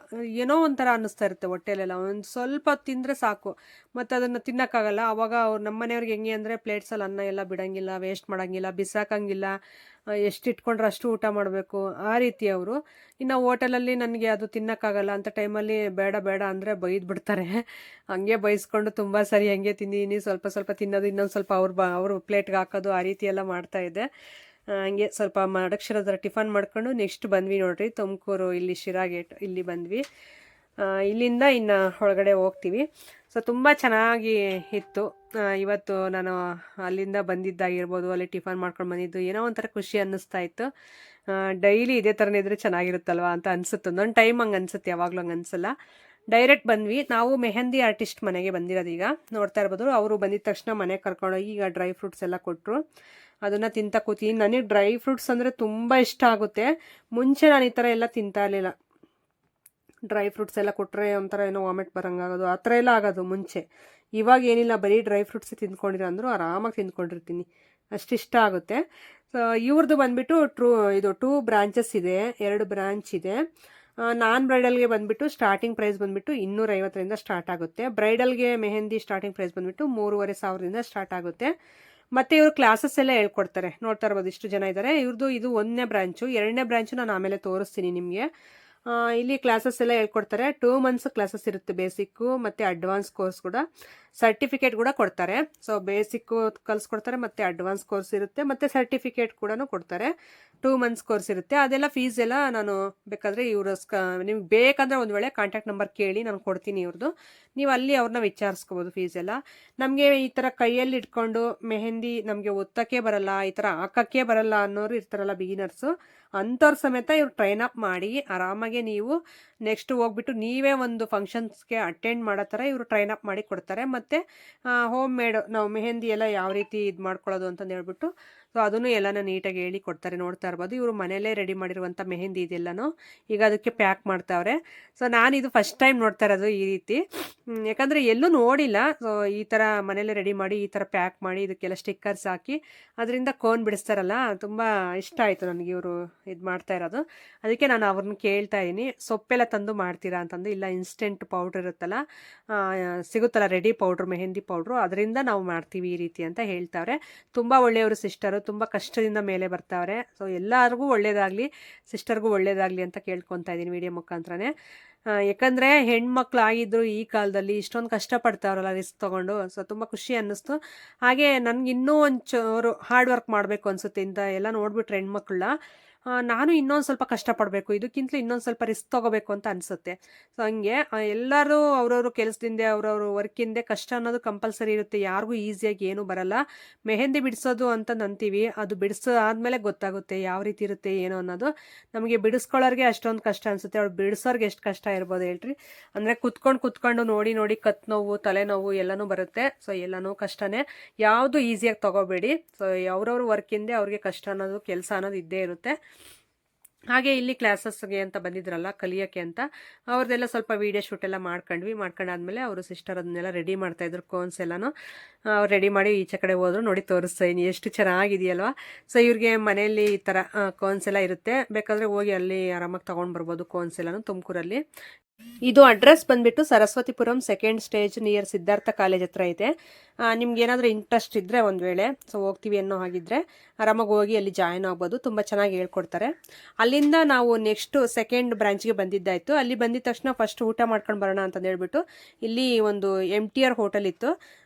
S1: ಏನೋ ಒಂಥರ ಅನ್ನಿಸ್ತಾ ಇರುತ್ತೆ ಹೊಟ್ಟೆಲೆಲ್ಲ. ಒಂದು ಸ್ವಲ್ಪ ತಿಂದರೆ ಸಾಕು, ಮತ್ತು ಅದನ್ನು ತಿನ್ನೋಕ್ಕಾಗಲ್ಲ. ಆವಾಗ ಅವ್ರು ನಮ್ಮ ಮನೆಯವ್ರಿಗೆ ಹೆಂಗೆ ಅಂದರೆ ಪ್ಲೇಟ್ಸಲ್ಲಿ ಅನ್ನ ಎಲ್ಲ ಬಿಡೋಂಗಿಲ್ಲ, ವೇಸ್ಟ್ ಮಾಡೋಂಗಿಲ್ಲ, ಬಿಸಾಕಂಗಿಲ್ಲ. ಎಷ್ಟು ಇಟ್ಕೊಂಡ್ರೆ ಅಷ್ಟು ಊಟ ಮಾಡಬೇಕು, ಆ ರೀತಿ ಅವರು. ಇನ್ನು ಹೋಟೆಲಲ್ಲಿ ನನಗೆ ಅದು ತಿನ್ನೋಕ್ಕಾಗಲ್ಲ ಅಂತ ಟೈಮಲ್ಲಿ ಬೇಡ ಅಂದರೆ ಬೈದ್ಬಿಡ್ತಾರೆ. ಹಂಗೆ ಬೈಸ್ಕೊಂಡು ತುಂಬ ಸರಿ ಹಂಗೆ ತಿಂದಿದ್ದೀನಿ, ಸ್ವಲ್ಪ ಸ್ವಲ್ಪ ತಿನ್ನೋದು, ಇನ್ನೊಂದು ಸ್ವಲ್ಪ ಅವ್ರು ಪ್ಲೇಟ್ಗೆ ಹಾಕೋದು, ಆ ರೀತಿ ಎಲ್ಲ ಮಾಡ್ತಾಯಿದ್ದೆ. ಹಂಗೆ ಸ್ವಲ್ಪ ಮಡಗಶಿರದ ಟಿಫನ್ ಮಾಡ್ಕೊಂಡು ನೆಕ್ಸ್ಟ್ ಬಂದ್ವಿ ನೋಡ್ರಿ, ತುಮಕೂರು ಇಲ್ಲಿ ಶಿರಾ ಗೇಟ್ ಇಲ್ಲಿ ಬಂದ್ವಿ. ಇಲ್ಲಿಂದ ಇನ್ನು ಒಳಗಡೆ ಹೋಗ್ತೀವಿ. ಸೊ ತುಂಬ ಚೆನ್ನಾಗಿ ಇತ್ತು ಇವತ್ತು. ನಾನು ಅಲ್ಲಿಂದ ಬಂದಿದ್ದಾಗಿರ್ಬೋದು, ಅಲ್ಲಿ ಟಿಫನ್ ಮಾಡ್ಕೊಂಡು ಬಂದಿದ್ದು, ಏನೋ ಒಂಥರ ಖುಷಿ ಅನ್ನಿಸ್ತಾ ಇತ್ತು. ಡೈಲಿ ಇದೇ ಥರನೇ ಇದ್ರೆ ಚೆನ್ನಾಗಿರುತ್ತಲ್ವ ಅಂತ ಅನಿಸುತ್ತೆ. ಒಂದೊಂದು ಟೈಮ್ ಹಂಗೆ ಅನಿಸುತ್ತೆ, ಯಾವಾಗಲೂ ಹಂಗೆ ಅನಿಸಲ್ಲ. ಡೈರೆಕ್ಟ್ ಬಂದ್ವಿ. ನಾವು ಮೆಹಂದಿ ಆರ್ಟಿಸ್ಟ್ ಮನೆಗೆ ಬಂದಿರೋದು. ಈಗ ನೋಡ್ತಾ ಇರ್ಬೋದು, ಅವರು ಬಂದಿದ ತಕ್ಷಣ ಮನೆಗೆ ಕರ್ಕೊಂಡೋಗಿ ಈಗ ಡ್ರೈ ಫ್ರೂಟ್ಸ್ ಎಲ್ಲ ಕೊಟ್ಟರು. ಅದನ್ನು ತಿಂತಾ ಕೂತೀನಿ. ನನಗೆ ಡ್ರೈ ಫ್ರೂಟ್ಸ್ ಅಂದರೆ ತುಂಬ ಇಷ್ಟ ಆಗುತ್ತೆ. ಮುಂಚೆ ನಾನು ಈ ಥರ ಎಲ್ಲ ತಿಂತಾ ಇರಲಿಲ್ಲ. ಡ್ರೈ ಫ್ರೂಟ್ಸ್ ಎಲ್ಲ ಕೊಟ್ಟರೆ ಒಂಥರ ಏನೋ ವಾಮಿಟ್ ಬರೋಂಗಾಗೋದು, ಆ ಥರ ಎಲ್ಲ ಆಗೋದು ಮುಂಚೆ. ಇವಾಗ ಏನಿಲ್ಲ, ಬರೀ ಡ್ರೈ ಫ್ರೂಟ್ಸ್ ತಿಂದ್ಕೊಂಡಿರೋ ಅಂದರೂ ಆರಾಮಾಗಿ ತಿಂದ್ಕೊಂಡಿರ್ತೀನಿ, ಅಷ್ಟಿಷ್ಟ ಆಗುತ್ತೆ. ಸೊ ಇವ್ರದ್ದು ಬಂದುಬಿಟ್ಟು ಇದು 2 ಬ್ರಾಂಚಸ್ ಇದೆ, 2 ಬ್ರಾಂಚ್ ಇದೆ. ನಾನ್ ಬ್ರೈಡಲ್ಗೆ ಬಂದುಬಿಟ್ಟು ಸ್ಟಾರ್ಟಿಂಗ್ ಪ್ರೈಸ್ ಬಂದುಬಿಟ್ಟು 250ರಿಂದ ಸ್ಟಾರ್ಟ್ ಆಗುತ್ತೆ. ಬ್ರೈಡಲ್ಗೆ ಮೆಹಂದಿ ಸ್ಟಾರ್ಟಿಂಗ್ ಪ್ರೈಸ್ ಬಂದುಬಿಟ್ಟು 3500ರಿಂದ ಸ್ಟಾರ್ಟ್ ಆಗುತ್ತೆ. ಮತ್ತು ಇವರು ಕ್ಲಾಸಸ್ ಎಲ್ಲ ಹೇಳ್ಕೊಡ್ತಾರೆ. ನೋಡ್ತಾ ಇರ್ಬೋದು ಇಷ್ಟು ಜನ ಇದ್ದಾರೆ. ಇವ್ರದ್ದು ಇದು 1ನೇ ಬ್ರಾಂಚು. 2ನೇ ಬ್ರಾಂಚು ನಾನು ಆಮೇಲೆ ತೋರಿಸ್ತೀನಿ ನಿಮಗೆ. ಇಲ್ಲಿ ಕ್ಲಾಸಸ್ ಎಲ್ಲ ಹೇಳ್ಕೊಡ್ತಾರೆ. 2 ಮಂತ್ಸ್ ಕ್ಲಾಸಸ್ ಇರುತ್ತೆ, ಬೇಸಿಕ್ಕು ಮತ್ತು ಅಡ್ವಾನ್ಸ್ ಕೋರ್ಸ್ ಕೂಡ. ಸರ್ಟಿಫಿಕೇಟ್ ಕೂಡ ಕೊಡ್ತಾರೆ. ಸೊ ಬೇಸಿಕ್ಕು ಕಲಿಸ್ಕೊಡ್ತಾರೆ, ಮತ್ತು ಅಡ್ವಾನ್ಸ್ ಕೋರ್ಸ್ ಇರುತ್ತೆ, ಮತ್ತು ಸರ್ಟಿಫಿಕೇಟ್ ಕೂಡ ಕೊಡ್ತಾರೆ. 2 ಮಂತ್ಸ್ ಕೋರ್ಸ್ ಇರುತ್ತೆ. ಅದೆಲ್ಲ ಫೀಸ್ ಎಲ್ಲ ನಾನು ಬೇಕಾದರೆ ಇವರು ನಿಮ್ಗೆ ಬೇಕಂದರೆ ಒಂದು ವೇಳೆ ಕಾಂಟ್ಯಾಕ್ಟ್ ನಂಬರ್ ಕೇಳಿ ನಾನು ಕೊಡ್ತೀನಿ ಇವ್ರದ್ದು. ನೀವು ಅಲ್ಲಿ ಅವ್ರನ್ನ ವಿಚಾರಿಸ್ಕೋಬೋದು ಫೀಸ್ ಎಲ್ಲ. ನಮಗೆ ಈ ಥರ ಕೈಯಲ್ಲಿ ಇಟ್ಕೊಂಡು ಮೆಹಂದಿ ನಮಗೆ ಒತ್ತಕ್ಕೆ ಬರಲ್ಲ, ಈ ಥರ ಹಾಕೋಕ್ಕೆ ಬರಲ್ಲ ಅನ್ನೋರು ಇರ್ತಾರಲ್ಲ ಬಿಗಿನರ್ಸು, ಅಂಥವ್ರ ಸಮೇತ ಇವ್ರು ಟ್ರೈನ್ ಅಪ್ ಮಾಡಿ ಆರಾಮಾಗೆ ನೀವು ನೆಕ್ಸ್ಟ್ ಹೋಗ್ಬಿಟ್ಟು ನೀವೇ ಒಂದು ಫಂಕ್ಷನ್ಸ್ಗೆ ಅಟೆಂಡ್ ಮಾಡೋ ಥರ ಇವರು ಟ್ರೈನ್ ಅಪ್ ಮಾಡಿ ಕೊಡ್ತಾರೆ. ಮತ್ತು ಹೋಮ್ ಮೇಡ್ ನಾವು ಮೆಹಂದಿ ಎಲ್ಲ ಯಾವ ರೀತಿ ಇದು ಮಾಡ್ಕೊಳ್ಳೋದು ಅಂತಂದು ಹೇಳ್ಬಿಟ್ಟು ಸೊ ಅದನ್ನು ಎಲ್ಲನೂ ನೀಟಾಗಿ ಹೇಳಿ ಕೊಡ್ತಾರೆ. ನೋಡ್ತಾ ಇರ್ಬೋದು, ಇವರು ಮನೆಯಲ್ಲೇ ರೆಡಿ ಮಾಡಿರುವಂಥ ಮೆಹಂದಿ ಇದೆಲ್ಲನೂ ಈಗ ಅದಕ್ಕೆ ಪ್ಯಾಕ್ ಮಾಡ್ತಾವ್ರೆ. ಸೊ ನಾನು ಇದು ಫಸ್ಟ್ ಟೈಮ್ ನೋಡ್ತಾ ಇರೋದು ಈ ರೀತಿ, ಯಾಕಂದರೆ ಎಲ್ಲೂ ನೋಡಿಲ್ಲ. ಸೊ ಈ ಥರ ಮನೆಯಲ್ಲೇ ರೆಡಿ ಮಾಡಿ ಈ ಥರ ಪ್ಯಾಕ್ ಮಾಡಿ ಇದಕ್ಕೆಲ್ಲ ಸ್ಟಿಕ್ಕರ್ಸ್ ಹಾಕಿ ಅದರಿಂದ ಕೋನ್ ಬಿಡಿಸ್ತಾರಲ್ಲ, ತುಂಬ ಇಷ್ಟ ಆಯಿತು ನನಗೆ ಇವರು ಇದು ಮಾಡ್ತಾ ಇರೋದು. ಅದಕ್ಕೆ ನಾನು ಅವ್ರನ್ನ ಕೇಳ್ತಾ ಇದ್ದೀನಿ, ಸೊಪ್ಪೆಲ್ಲ ತಂದು ಮಾಡ್ತೀರಾ ಅಂತಂದು. ಇಲ್ಲ, ಇನ್ಸ್ಟೆಂಟ್ ಪೌಡ್ರ್ ಇರುತ್ತಲ್ಲ, ಸಿಗುತ್ತಲ್ಲ ರೆಡಿ ಪೌಡ್ರು, ಮೆಹಂದಿ ಪೌಡ್ರು, ಅದರಿಂದ ನಾವು ಮಾಡ್ತೀವಿ ಈ ರೀತಿ ಅಂತ ಹೇಳ್ತಾವ್ರೆ. ತುಂಬ ಒಳ್ಳೆಯವರು ಸಿಸ್ಟರು, ತುಂಬ ಕಷ್ಟದಿಂದ ಮೇಲೆ ಬರ್ತಾವ್ರೆ. ಸೊ ಎಲ್ಲರಿಗೂ ಒಳ್ಳೇದಾಗಲಿ, ಸಿಸ್ಟರ್ಗೂ ಒಳ್ಳೇದಾಗಲಿ ಅಂತ ಕೇಳ್ಕೊತಾ ಇದ್ದೀನಿ ವಿಡಿಯೋ ಮುಖಾಂತರನೇ. ಯಾಕಂದರೆ ಹೆಣ್ಮಕ್ಳು ಆಗಿದ್ರು ಈ ಕಾಲದಲ್ಲಿ ಇಷ್ಟೊಂದು ಕಷ್ಟಪಡ್ತಾವ್ರಲ್ಲ ರಿಸ್ಕ್ ತೊಗೊಂಡು. ಸೊ ತುಂಬ ಖುಷಿ ಅನ್ನಿಸ್ತು. ಹಾಗೆ ನನಗೆ ಇನ್ನೂ ಒಂಚೂರು ಹಾರ್ಡ್ ವರ್ಕ್ ಮಾಡಬೇಕು ಅನಿಸುತ್ತೆ ಇಂಥ ಎಲ್ಲ ನೋಡಿಬಿಟ್ರೆ ಹೆಣ್ಮಕ್ಳನ್ನ. ನಾನು ಇನ್ನೊಂದು ಸ್ವಲ್ಪ ಕಷ್ಟಪಡಬೇಕು, ಇದಕ್ಕಿಂತಲೂ ಇನ್ನೊಂದು ಸ್ವಲ್ಪ ರಿಸ್ಕ್ ತೊಗೋಬೇಕು ಅಂತ ಅನಿಸುತ್ತೆ. ಸೊ ಹಂಗೆ ಎಲ್ಲರೂ ಅವ್ರವ್ರ ಕೆಲಸದಿಂದ ಅವ್ರವ್ರ ವರ್ಕಿಂದೆ ಕಷ್ಟ ಅನ್ನೋದು ಕಂಪಲ್ಸರಿ ಇರುತ್ತೆ. ಯಾರಿಗೂ ಈಸಿಯಾಗಿ ಏನೂ ಬರಲ್ಲ. ಮೆಹಂದಿ ಬಿಡಿಸೋದು ಅಂತ ಅಂತೀವಿ, ಅದು ಬಿಡಿಸೋ ಆದಮೇಲೆ ಗೊತ್ತಾಗುತ್ತೆ ಯಾವ ರೀತಿ ಇರುತ್ತೆ ಏನು ಅನ್ನೋದು. ನಮಗೆ ಬಿಡಿಸ್ಕೊಳ್ಳೋರಿಗೆ ಅಷ್ಟೊಂದು ಕಷ್ಟ ಅನಿಸುತ್ತೆ, ಅವ್ರು ಬಿಡಿಸೋರ್ಗೆ ಎಷ್ಟು ಕಷ್ಟ ಇರ್ಬೋದು ಹೇಳ್ರಿ. ಅಂದರೆ ಕುತ್ಕೊಂಡು ನೋಡಿ ನೋಡಿ ಕತ್ತು ನೋವು, ತಲೆನೋವು ಎಲ್ಲನೂ ಬರುತ್ತೆ. ಸೊ ಎಲ್ಲನೂ ಕಷ್ಟನೇ, ಯಾವುದು ಈಸಿಯಾಗಿ ತೊಗೋಬೇಡಿ. ಸೊ ಅವ್ರವ್ರ ವರ್ಕಿಂದೆ ಅವ್ರಿಗೆ ಕಷ್ಟ ಅನ್ನೋದು, ಕೆಲಸ ಅನ್ನೋದು ಇದ್ದೇ ಇರುತ್ತೆ. ಹಾಗೆ ಇಲ್ಲಿ ಕ್ಲಾಸಸ್ಗೆ ಅಂತ ಬಂದಿದ್ರಲ್ಲ ಕಲಿಯೋಕ್ಕೆ ಅಂತ, ಅವ್ರದ್ದೆಲ್ಲ ಸ್ವಲ್ಪ ವೀಡಿಯೋ ಶೂಟ್ ಎಲ್ಲ ಮಾಡ್ಕೊಂಡಾದ್ಮೇಲೆ ಅವರು ಸಿಸ್ಟರ್ ಅದನ್ನೆಲ್ಲ ರೆಡಿ ಮಾಡ್ತಾಯಿದ್ರು. ಕೋನ್ಸ್ ಎಲ್ಲನೂ ಅವ್ರು ರೆಡಿ ಮಾಡಿ ಈಚೆ ಕಡೆ ಹೋದ್ರು. ನೋಡಿ ತೋರಿಸ್ತಾ ಇದ್ದೀನಿ, ಎಷ್ಟು ಚೆನ್ನಾಗಿದೆಯಲ್ವಾ. ಸೊ ಇವ್ರಿಗೆ ಮನೆಯಲ್ಲಿ ಈ ಥರ ಕೋನ್ಸ್ ಎಲ್ಲ ಇರುತ್ತೆ, ಬೇಕಾದರೆ ಹೋಗಿ ಅಲ್ಲಿ ಆರಾಮಾಗಿ ತೊಗೊಂಡು ಬರ್ಬೋದು ಕೋನ್ಸ್ ಎಲ್ಲನೂ ತುಮಕೂರಲ್ಲಿ. ಇದು ಅಡ್ರೆಸ್ ಬಂದ್ಬಿಟ್ಟು Saraswathipuram 2nd stage near Siddhartha college ಹತ್ರ ಇದೆ. ನಿಮ್ಗೆ ಏನಾದರೂ ಇಂಟ್ರೆಸ್ಟ್ ಇದ್ದರೆ ಒಂದು ವೇಳೆ ಸೊ ಹೋಗ್ತೀವಿ ಅನ್ನೋ ಹಾಗಿದ್ರೆ ಆರಾಮಾಗಿ ಹೋಗಿ ಅಲ್ಲಿ ಜಾಯ್ನ್ ಆಗ್ಬೋದು. ತುಂಬ ಚೆನ್ನಾಗಿ ಹೇಳ್ಕೊಡ್ತಾರೆ. ಅಲ್ಲಿಂದ ನಾವು ನೆಕ್ಸ್ಟು 2nd ಬ್ರಾಂಚ್ಗೆ ಬಂದಿದ್ದಾಯಿತು. ಅಲ್ಲಿ ಬಂದಿದ ತಕ್ಷಣ ಫಸ್ಟ್ ಊಟ ಮಾಡ್ಕೊಂಡು ಬರೋಣ ಅಂತಂದು ಹೇಳ್ಬಿಟ್ಟು ಇಲ್ಲಿ ಒಂದು MTR ಹೋಟೆಲ್ ಇತ್ತು.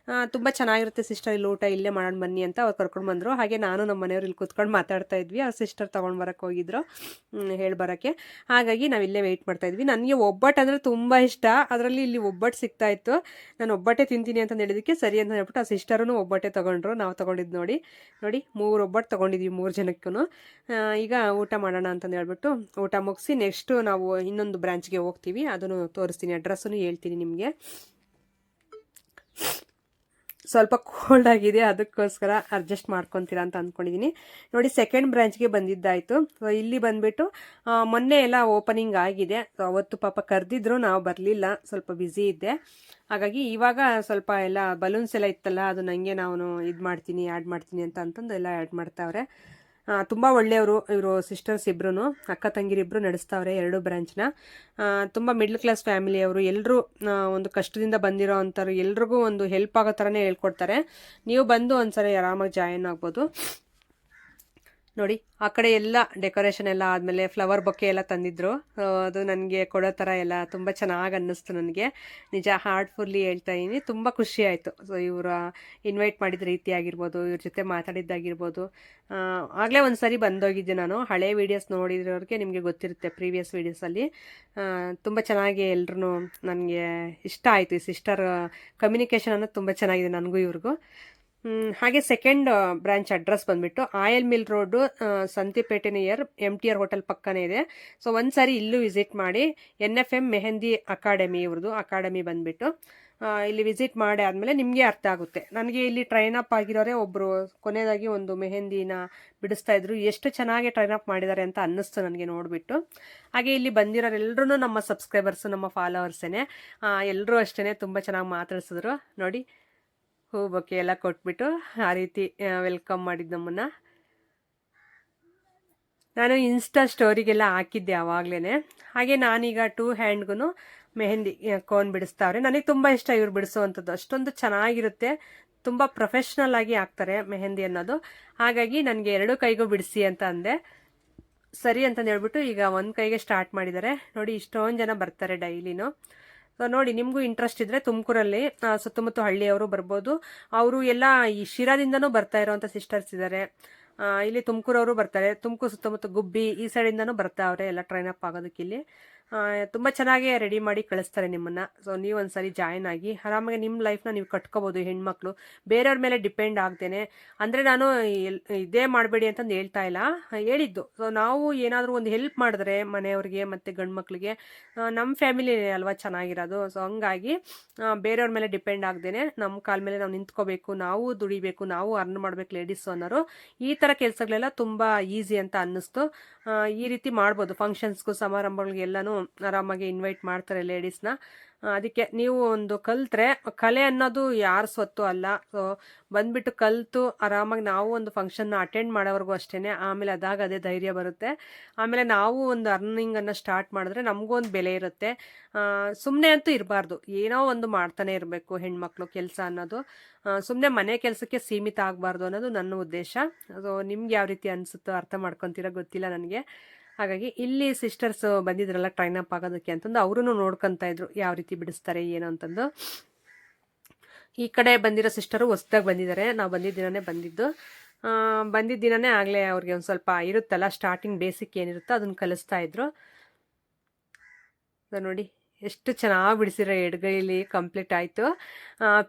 S1: ತುಂಬ ಚೆನ್ನಾಗಿರುತ್ತೆ ಸಿಸ್ಟರ್, ಇಲ್ಲಿ ಊಟ ಇಲ್ಲೇ ಮಾಡೋಣ ಬನ್ನಿ ಅಂತ ಅವ್ರು ಕರ್ಕೊಂಡು ಬಂದರು. ಹಾಗೆ ನಾನು ನಮ್ಮ ಮನೆಯವ್ರು ಇಲ್ಲಿ ಕೂತ್ಕೊಂಡು ಮಾತಾಡ್ತಾ ಇದ್ವಿ. ಆ ಸಿಸ್ಟರ್ ತೊಗೊಂಡು ಬರೋಕ್ಕೆ ಹೋಗಿದ್ರು ಹೇಳಿ ಬರೋಕ್ಕೆ. ಹಾಗಾಗಿ ನಾವು ಇಲ್ಲೇ ವೆಯ್ಟ್ ಮಾಡ್ತಾಯಿದ್ವಿ. ನನಗೆ ಒಬ್ಬಟ್ಟು ಅಂದರೆ ತುಂಬ ಇಷ್ಟ, ಅದರಲ್ಲಿ ಇಲ್ಲಿ ಒಬ್ಬಟ್ಟು ಸಿಗ್ತಾಯಿತ್ತು. ನಾನು ಒಬ್ಬಟ್ಟೆ ತಿಂತೀನಿ ಅಂತ ಹೇಳಿದಕ್ಕೆ ಸರಿ ಅಂತ ಹೇಳ್ಬಿಟ್ಟು ಆ ಸಿಸ್ಟರೂ ಒಬ್ಬಟ್ಟೆ ತೊಗೊಂಡ್ರು. ನಾವು ತೊಗೊಂಡಿದ್ದು ನೋಡಿ 3 ಒಬ್ಬಟ್ಟು ತೊಗೊಂಡಿದ್ವಿ 3 ಜನಕ್ಕೂ. ಈಗ ಊಟ ಮಾಡೋಣ ಅಂತಂದು ಹೇಳ್ಬಿಟ್ಟು ಊಟ ಮುಗಿಸಿ ನೆಕ್ಸ್ಟು ನಾವು ಇನ್ನೊಂದು ಬ್ರಾಂಚ್ಗೆ ಹೋಗ್ತೀವಿ. ಅದನ್ನು ತೋರಿಸ್ತೀನಿ, ಅಡ್ರೆಸ್ಸನ್ನು ಹೇಳ್ತೀನಿ ನಿಮಗೆ. ಸ್ವಲ್ಪ ಕೋಲ್ಡ್ ಆಗಿದೆ, ಅದಕ್ಕೋಸ್ಕರ ಅಡ್ಜಸ್ಟ್ ಮಾಡ್ಕೊತೀರಾ ಅಂತ ಅಂದ್ಕೊಂಡಿದ್ದೀನಿ. ನೋಡಿ 2nd ಬ್ರಾಂಚ್ಗೆ ಬಂದಿದ್ದಾಯಿತು. ಸೊ ಇಲ್ಲಿ ಬಂದುಬಿಟ್ಟು ಮೊನ್ನೆ ಎಲ್ಲ ಓಪನಿಂಗ್ ಆಗಿದೆ. ಸೊ ಅವತ್ತು ಪಾಪ ಕರೆದಿದ್ರು, ನಾವು ಬರಲಿಲ್ಲ, ಸ್ವಲ್ಪ ಬ್ಯುಸಿ ಇದ್ದೆ. ಹಾಗಾಗಿ ಇವಾಗ ಸ್ವಲ್ಪ ಎಲ್ಲ ಬಲೂನ್ಸ್ ಎಲ್ಲ ಇತ್ತಲ್ಲ, ಅದು ನನಗೆ ನಾನು ಇದು ಮಾಡ್ತೀನಿ ಆ್ಯಡ್ ಮಾಡ್ತೀನಿ ಅಂತಂದು ಎಲ್ಲ ಆ್ಯಡ್ ಮಾಡ್ತಾವ್ರೆ. ತುಂಬ ಒಳ್ಳೆಯವರು ಇವರು ಸಿಸ್ಟರ್ಸ್ ಇಬ್ಬರೂ, ಅಕ್ಕ ತಂಗಿರಿಬ್ಬರು ನಡೆಸ್ತಾವ್ರೆ 2 ಬ್ರಾಂಚ್ನ. ತುಂಬ ಮಿಡ್ಲ್ ಕ್ಲಾಸ್ ಫ್ಯಾಮಿಲಿಯವರು, ಎಲ್ಲರೂ ಒಂದು ಕಷ್ಟದಿಂದ ಬಂದಿರೋ ಅಂಥವ್ರು ಎಲ್ರಿಗೂ ಒಂದು ಹೆಲ್ಪ್ ಆಗೋ ಥರನೇ ಹೇಳ್ಕೊಡ್ತಾರೆ. ನೀವು ಬಂದು ಒಂದ್ಸರಿ ಆರಾಮಾಗಿ ಜಾಯಿನ್ ಆಗ್ಬೋದು. ನೋಡಿ ಆ ಕಡೆ ಎಲ್ಲ ಡೆಕೋರೇಷನ್ ಎಲ್ಲ ಆದಮೇಲೆ ಫ್ಲವರ್ ಬೊಕ್ಕೆ ಎಲ್ಲ ತಂದಿದ್ರು. ಅದು ನನಗೆ ಕೊಡೋ ಥರ ಎಲ್ಲ ತುಂಬ ಚೆನ್ನಾಗಿ ಅನ್ನಿಸ್ತು ನನಗೆ. ನಿಜ ಹಾರ್ಟ್ಫುಲ್ಲಿ ಹೇಳ್ತಾ ಇದ್ದೀನಿ, ತುಂಬ ಖುಷಿ ಆಯಿತು. ಸೊ ಇವರು ಇನ್ವೈಟ್ ಮಾಡಿದ ರೀತಿ ಆಗಿರ್ಬೋದು, ಇವ್ರ ಜೊತೆ ಮಾತಾಡಿದ್ದಾಗಿರ್ಬೋದು. ಆಗಲೇ ಒಂದು ಸರಿ ಬಂದೋಗಿದ್ದೆ ನಾನು. ಹಳೆ ವೀಡಿಯೋಸ್ ನೋಡಿರೋರಿಗೆ ನಿಮಗೆ ಗೊತ್ತಿರುತ್ತೆ, ಪ್ರೀವಿಯಸ್ ವೀಡಿಯೋಸಲ್ಲಿ ತುಂಬ ಚೆನ್ನಾಗಿ ಎಲ್ರೂ ನನಗೆ ಇಷ್ಟ ಆಯಿತು. ಈ ಸಿಸ್ಟರ್ ಕಮ್ಯುನಿಕೇಷನ್ ಅನ್ನೋದು ತುಂಬ ಚೆನ್ನಾಗಿದೆ ನನಗೂ ಇವ್ರಿಗೂ. ಹಾಗೆ 2nd ಬ್ರಾಂಚ್ ಅಡ್ರೆಸ್ ಬಂದುಬಿಟ್ಟು oil mill road, Santhepete near MTR hotel ಪಕ್ಕನೇ ಇದೆ. ಸೊ ಒಂದು ಸಾರಿ ಇಲ್ಲೂ ವಿಸಿಟ್ ಮಾಡಿ. NFM ಮೆಹಂದಿ ಅಕಾಡೆಮಿ ಇವ್ರದ್ದು ಅಕಾಡೆಮಿ ಬಂದುಬಿಟ್ಟು ಇಲ್ಲಿ ವಿಸಿಟ್ ಮಾಡಿ ಆದಮೇಲೆ ನಿಮಗೆ ಅರ್ಥ ಆಗುತ್ತೆ. ನನಗೆ ಇಲ್ಲಿ ಟ್ರೈನ್ ಅಪ್ ಆಗಿರೋರೆ ಒಬ್ಬರು ಕೊನೆಯದಾಗಿ ಒಂದು ಮೆಹಂದಿನ ಬಿಡಿಸ್ತಾಯಿದ್ರು, ಎಷ್ಟು ಚೆನ್ನಾಗಿ ಟ್ರೈನ್ ಅಪ್ ಮಾಡಿದ್ದಾರೆ ಅಂತ ಅನ್ನಿಸ್ತು ನನಗೆ ನೋಡಿಬಿಟ್ಟು. ಹಾಗೆ ಇಲ್ಲಿ ಬಂದಿರೋರೆಲ್ಲರೂ ನಮ್ಮ ಸಬ್ಸ್ಕ್ರೈಬರ್ಸು, ನಮ್ಮ ಫಾಲೋವರ್ಸೇ. ಎಲ್ಲರೂ ಅಷ್ಟೇ ತುಂಬ ಚೆನ್ನಾಗಿ ಮಾತಾಡ್ಸಿದ್ರು. ನೋಡಿ ಹೂ ಬೊಕ್ಕೆ ಎಲ್ಲ ಕೊಟ್ಬಿಟ್ಟು ಆ ರೀತಿ ವೆಲ್ಕಮ್ ಮಾಡಿದ್ದು ನಮ್ಮನ್ನು. ನಾನು ಇನ್ಸ್ಟಾ ಸ್ಟೋರಿಗೆಲ್ಲ ಹಾಕಿದ್ದೆ ಆವಾಗಲೇ. ಹಾಗೆ ನಾನೀಗ 2 ಹ್ಯಾಂಡ್ಗೂ ಮೆಹಂದಿ ಕೋನ್ ಬಿಡಿಸ್ತಾವ್ರೆ. ನನಗೆ ತುಂಬ ಇಷ್ಟ ಇವ್ರು ಬಿಡಿಸೋವಂಥದ್ದು, ಅಷ್ಟೊಂದು ಚೆನ್ನಾಗಿರುತ್ತೆ. ತುಂಬ ಪ್ರೊಫೆಷ್ನಲ್ ಆಗಿ ಹಾಕ್ತಾರೆ ಮೆಹಂದಿ ಅನ್ನೋದು. ಹಾಗಾಗಿ ನನಗೆ 2 ಕೈಗೂ ಬಿಡಿಸಿ ಅಂತ ಅಂದೆ. ಸರಿ ಅಂತಂದು ಹೇಳ್ಬಿಟ್ಟು ಈಗ 1 ಕೈಗೆ ಸ್ಟಾರ್ಟ್ ಮಾಡಿದ್ದಾರೆ. ನೋಡಿ ಇಷ್ಟೊಂದು ಜನ ಬರ್ತಾರೆ ಡೈಲಿನೂ. ಸೊ ನೋಡಿ, ನಿಮಗೂ ಇಂಟ್ರೆಸ್ಟ್ ಇದ್ರೆ ತುಮಕೂರಲ್ಲಿ ಸುತ್ತಮುತ್ತ ಹಳ್ಳಿಯವರು ಬರ್ಬೋದು. ಅವರು ಎಲ್ಲ ಈ ಶಿರಾದಿಂದನೂ ಬರ್ತಾ ಇರೋವಂಥ ಸಿಸ್ಟರ್ಸ್ ಇದ್ದಾರೆ. ಇಲ್ಲಿ ತುಮಕೂರವರು ಬರ್ತಾರೆ, ತುಮಕೂರು ಸುತ್ತಮುತ್ತ ಗುಬ್ಬಿ ಈ ಸೈಡಿಂದನೂ ಬರ್ತಾವ್ರೆ ಎಲ್ಲ ಟ್ರೈನ್ ಅಪ್ ಆಗೋದಕ್ಕೆ. ಇಲ್ಲಿ ತುಂಬ ಚೆನ್ನಾಗಿ ರೆಡಿ ಮಾಡಿ ಕಳಿಸ್ತಾರೆ ನಿಮ್ಮನ್ನು. ಸೊ ನೀವು ಒಂದ್ಸರಿ ಜಾಯ್ನ್ ಆಗಿ ಆರಾಮಾಗಿ ನಿಮ್ಮ ಲೈಫ್ನ ನೀವು ಕಟ್ಕೋಬೋದು ಹೆಣ್ಮಕ್ಳು, ಬೇರೆಯವ್ರ ಮೇಲೆ ಡಿಪೆಂಡ್ ಆಗ್ತೇನೆ. ಅಂದರೆ ನಾನು ಇದೇ ಮಾಡಬೇಡಿ ಅಂತಂದು ಹೇಳ್ತಾ ಇಲ್ಲ, ಹೇಳಿದ್ದು ಸೊ ನಾವು ಏನಾದರೂ ಒಂದು ಹೆಲ್ಪ್ ಮಾಡಿದ್ರೆ ಮನೆಯವ್ರಿಗೆ ಮತ್ತು ಗಂಡು ಮಕ್ಳಿಗೆ ನಮ್ಮ ಫ್ಯಾಮಿಲಿ ಅಲ್ವಾ ಚೆನ್ನಾಗಿರೋದು. ಸೊ ಹಂಗಾಗಿ ಬೇರೆಯವ್ರ ಮೇಲೆ ಡಿಪೆಂಡ್ ಆಗ್ದೇನೆ ನಮ್ಮ ಕಾಲ ಮೇಲೆ ನಾವು ನಿಂತ್ಕೋಬೇಕು, ನಾವು ದುಡಿಬೇಕು, ನಾವು ಅರ್ನ್ ಮಾಡಬೇಕು ಲೇಡೀಸು ಅನ್ನೋರು. ಈ ಥರ ಕೆಲಸಗಳೆಲ್ಲ ತುಂಬ ಈಸಿ ಅಂತ ಅನ್ನಿಸ್ತು. ಈ ರೀತಿ ಮಾಡ್ಬೋದು, ಫಂಕ್ಷನ್ಸ್ಗೂ ಸಮಾರಂಭಗಳಿಗೆಲ್ಲನೂ ಆರಾಮಾಗಿ ಇನ್ವೈಟ್ ಮಾಡ್ತಾರೆ ಲೇಡೀಸ್ನ. ಅದಕ್ಕೆ ನೀವು ಒಂದು ಕಲ್ತ್ರೆ, ಕಲೆ ಅನ್ನೋದು ಯಾರ ಸ್ವತ್ತು ಅಲ್ಲ. ಸೊ ಬಂದ್ಬಿಟ್ಟು ಕಲಿತು ಆರಾಮಾಗಿ ನಾವು ಒಂದು ಫಂಕ್ಷನ್ನ ಅಟೆಂಡ್ ಮಾಡೋವರೆಗೂ ಅಷ್ಟೇ, ಆಮೇಲೆ ಅದಾಗ ಅದೇ ಧೈರ್ಯ ಬರುತ್ತೆ. ಆಮೇಲೆ ನಾವು ಒಂದು ಅರ್ನಿಂಗನ್ನು ಸ್ಟಾರ್ಟ್ ಮಾಡಿದ್ರೆ ನಮಗೂ ಒಂದು ಬೆಲೆ ಇರುತ್ತೆ. ಸುಮ್ಮನೆ ಅಂತೂ ಇರಬಾರ್ದು, ಏನೋ ಒಂದು ಮಾಡ್ತಾನೆ ಇರಬೇಕು ಹೆಣ್ಮಕ್ಳು ಕೆಲಸ ಅನ್ನೋದು. ಸುಮ್ಮನೆ ಮನೆ ಕೆಲಸಕ್ಕೆ ಸೀಮಿತ ಆಗಬಾರ್ದು ಅನ್ನೋದು ನನ್ನ ಉದ್ದೇಶ. ಸೊ ನಿಮ್ಗೆ ಯಾವ ರೀತಿ ಅನಿಸುತ್ತೋ ಅರ್ಥ ಮಾಡ್ಕೊತೀರೋ ಗೊತ್ತಿಲ್ಲ ನನಗೆ. ಹಾಗಾಗಿ ಇಲ್ಲಿ ಸಿಸ್ಟರ್ಸ್ ಬಂದಿದ್ರಲ್ಲ ಟ್ರೈನ್ ಅಪ್ ಆಗೋದಕ್ಕೆ ಅಂತಂದು ಅವರು ನೋಡ್ಕೊತಾ ಇದ್ರು ಯಾವ ರೀತಿ ಬಿಡಿಸ್ತಾರೆ ಏನು ಅಂತಂದು. ಈ ಕಡೆ ಬಂದಿರೋ ಸಿಸ್ಟರು ಹೊಸ್ದಾಗಿ ಬಂದಿದ್ದಾರೆ, ನಾವು ಬಂದಿದ್ದ ದಿನನೇ ಆಗಲೇ ಅವ್ರಿಗೆ ಒಂದು ಸ್ವಲ್ಪ ಇರುತ್ತಲ್ಲ ಸ್ಟಾರ್ಟಿಂಗ್ ಬೇಸಿಕ್ ಏನಿರುತ್ತೋ ಅದನ್ನು ಕಲಿಸ್ತಾ ಇದ್ರು. ನೋಡಿ ಎಷ್ಟು ಚೆನ್ನಾಗಿ ಬಿಡಿಸಿರೋ, ಎಡಗೈಲಿ ಕಂಪ್ಲೀಟ್ ಆಯಿತು.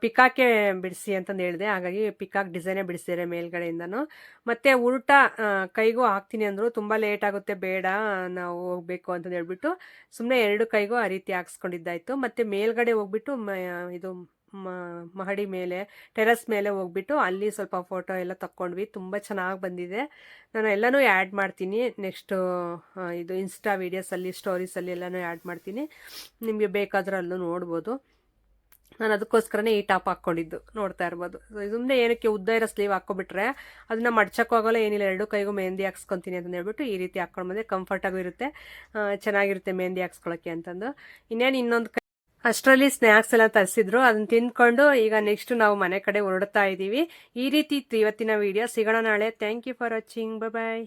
S1: ಪಿಕಾಕೆ ಬಿಡಿಸಿ ಅಂತಂದು ಹೇಳಿದೆ, ಹಾಗಾಗಿ ಪಿಕಾಕ್ ಡಿಸೈನೇ ಬಿಡಿಸಿದ್ದಾರೆ ಮೇಲ್ಗಡೆಯಿಂದನೂ. ಮತ್ತು ಉಲ್ಟಾ ಕೈಗೂ ಹಾಕ್ತೀನಿ ಅಂದರು, ತುಂಬ ಲೇಟ್ ಆಗುತ್ತೆ ಬೇಡ ನಾವು ಹೋಗಬೇಕು ಅಂತಂದು ಹೇಳ್ಬಿಟ್ಟು ಸುಮ್ಮನೆ 2 ಕೈಗೂ ಆ ರೀತಿ ಹಾಕ್ಸ್ಕೊಂಡಿದ್ದಾಯಿತು. ಮತ್ತು ಮೇಲ್ಗಡೆ ಹೋಗ್ಬಿಟ್ಟು ಇದು ಮಹಡಿ ಮೇಲೆ ಟೆರಸ್ ಮೇಲೆ ಹೋಗ್ಬಿಟ್ಟು ಅಲ್ಲಿ ಸ್ವಲ್ಪ ಫೋಟೋ ಎಲ್ಲ ತಕ್ಕೊಂಡ್ವಿ. ತುಂಬ ಚೆನ್ನಾಗಿ ಬಂದಿದೆ. ನಾನು ಎಲ್ಲನೂ ಆ್ಯಡ್ ಮಾಡ್ತೀನಿ ನೆಕ್ಸ್ಟು ಇದು ಇನ್ಸ್ಟಾ ವೀಡಿಯೋಸಲ್ಲಿ ಸ್ಟೋರೀಸಲ್ಲಿ ಎಲ್ಲನೂ ಆ್ಯಡ್ ಮಾಡ್ತೀನಿ, ನಿಮಗೆ ಬೇಕಾದ್ರೆ ಅಲ್ಲೂ ನೋಡ್ಬೋದು. ನಾನು ಅದಕ್ಕೋಸ್ಕರನೇ ಈ ಟಾಪ್ ಹಾಕ್ಕೊಂಡಿದ್ದು ನೋಡ್ತಾ ಇರ್ಬೋದು. ಸುಮ್ಮನೆ ಏನಕ್ಕೆ ಉದ್ದ ಇರೋ ಸ್ಲೀವ್ ಹಾಕ್ಕೊಬಿಟ್ರೆ ಅದನ್ನು ಮಡ್ಚಕ್ಕೋಗಲ್ಲ, ಏನಿಲ್ಲ 2 ಕೈಗೂ ಮೆಹಂದಿ ಹಾಕ್ಸ್ಕೊತೀನಿ ಅಂತ ಹೇಳ್ಬಿಟ್ಟು ಈ ರೀತಿ ಹಾಕ್ಕೊಂಡು ಬಂದರೆ ಕಂಫರ್ಟಾಗೂ ಇರುತ್ತೆ, ಚೆನ್ನಾಗಿರುತ್ತೆ ಮೆಹಂದಿ ಹಾಕ್ಸ್ಕೊಳಕ್ಕೆ ಅಂತಂದು. ಇನ್ನೊಂದು ಅಷ್ಟರಲ್ಲಿ ಸ್ನ್ಯಾಕ್ಸ್ ಎಲ್ಲ ತರಿಸಿದ್ರು, ಅದನ್ನ ತಿಂದ್ಕೊಂಡು ಈಗ ನೆಕ್ಸ್ಟ್ ನಾವು ಮನೆ ಕಡೆ ಹೊರಡ್ತಾ ಇದ್ದೀವಿ. ಈ ರೀತಿ ಇವತ್ತಿನ ವಿಡಿಯೋ. ಸಿಗೋಣ ನಾಳೆ. Thank you for watching. Bye.